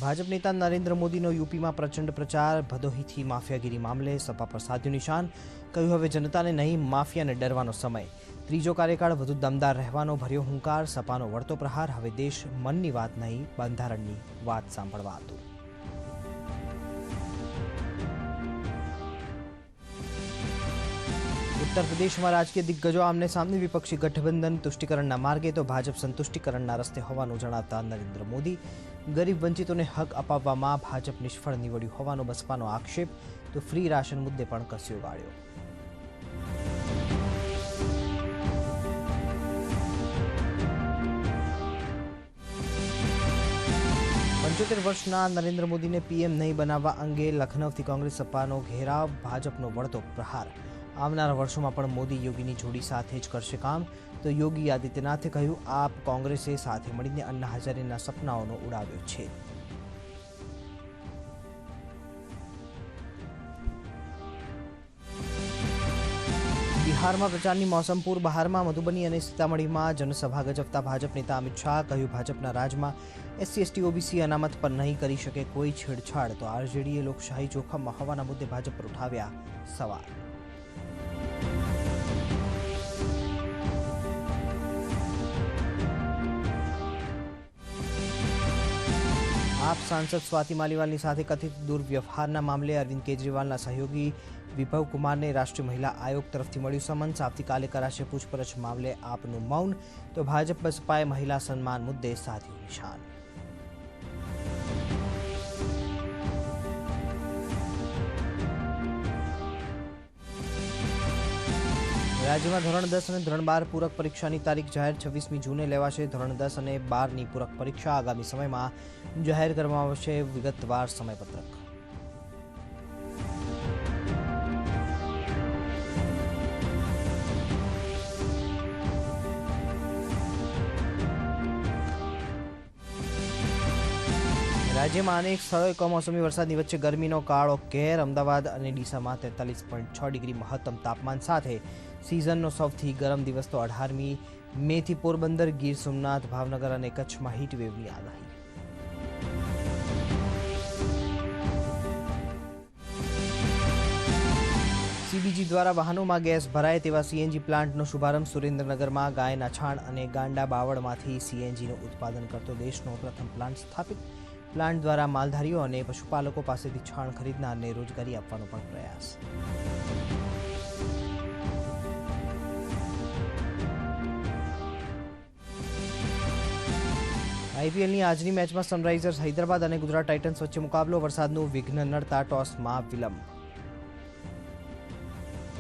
ભાજપ નેતા નરેન્દ્ર મોદીનો યુપીમાં પ્રચંડ પ્રચાર, ભદોહીથી માફિયાગીરી મામલે સપા પર સાધ્યું નિશાન, કહ્યું હવે જનતાને નહીં માફિયાને ડરવાનો સમય, ત્રીજો કાર્યકાળ વધુ દમદાર રહેવાનો ભર્યો હુંકાર, સપાનો વળતો પ્રહાર, હવે દેશ મનની વાત નહીં બંધારણની વાત સાંભળવા હતું। उत्तर प्रदेश में राजकीय दिग्गजों आमने सामने विपक्षी गठबंधन तुष्टिकरण मार्गे तो भाजप संतुष्टिकरण रस्ते होवानुं जणावता नरेंद्र मोदी गरीब वंचितों ने हक अपाववामां भाजप निष्फळ निवड्युं होवानो बसपानो आक्षेप, तो फ्री राशन मुद्दे पण कस्यो गाळ्यो। 75 वर्षना नरेंद्र मोदी ने पीएम नहीं बनावा अंगे लखनऊ कांग्रेस सपानो घेराव, भाजपनो वळतो प्रहार, आवनारा वर्षोमां पण मोदी योगीनी जोड़ी साथे ज करशे काम, तो योगी आदित्यनाथे कह्युं आप कांग्रेसे साथे मळीने अन्ना हजारेना सपनाओनो उडाव्यो छे। बिहार में प्रचार की मौसम पूर्वबहार में मधुबनी और सीतामढ़ी में जनसभा गजवता भाजप नेता अमित शाह कहूं भाजपा राज में एससी एसटी ओबीसी अनामत पर नहीं करी सके कोई छेड़छाड़, तो आरजेडीए लोकशाही जोखम में होवाना मुद्दे भाजप पर उठाव्या सवाल। आप सांसद स्वाति मालीवाल साथे कथित दुर्व्यवहारना मामले अरविंद केजरीवालना सहयोगी विभव कुमार ने राष्ट्रीय महिला आयोग तरफथी मळ्युं समन्स, आवतीकाले कराशे पूछपरछ मामले आपनुं मौन, तो भाजप बसपाए महिला सन्मान मुद्दे साध्युं निशान। राज्य में धोरण 10 और धोरण 12 पूरक परीक्षा की तारीख जाहिर 26 जूने लेवाशे। धोरण 10 और 12 की पूरक परीक्षा आगामी समय में जाहिर करवामां आवशे। विगतवार समयपत्रक। राज्य में अनेक स्थलों कमोसमी वरसादनी वच्चे गरमीनो काळो कहर। अमदावाद और डीसा में 43.6 डिग्री महत्तम तापमान साथे सीजननो सौथी गरम दिवस तो 18मी मे थी पोरबंदर, गीर सोमनाथ, भावनगर और कच्छ में हीटवेवनी आगाही। सीबीजी द्वारा वाहनों में गैस भराय तेवा सीएनजी प्लांटनो शुभारंभ। सुरेन्द्रनगर में गायना छाण और गांडा बावळमांथी सीएनजीનું उत्पादन करतो देशनो प्रथम प्लांट स्थापित। प्लांट द्वारा मालधारीओ और पशुपालकों पासेथी छाण खरीदनारने रोजगारी आपवानो पण प्रयास। आईपीएल की आजनी मैच में सनराइजर्स हैदराबाद और गुजरात टाइटन्स वच्चे मुकाबलो। वरसादनुं विघ्न नड़ता टॉस में विलंब।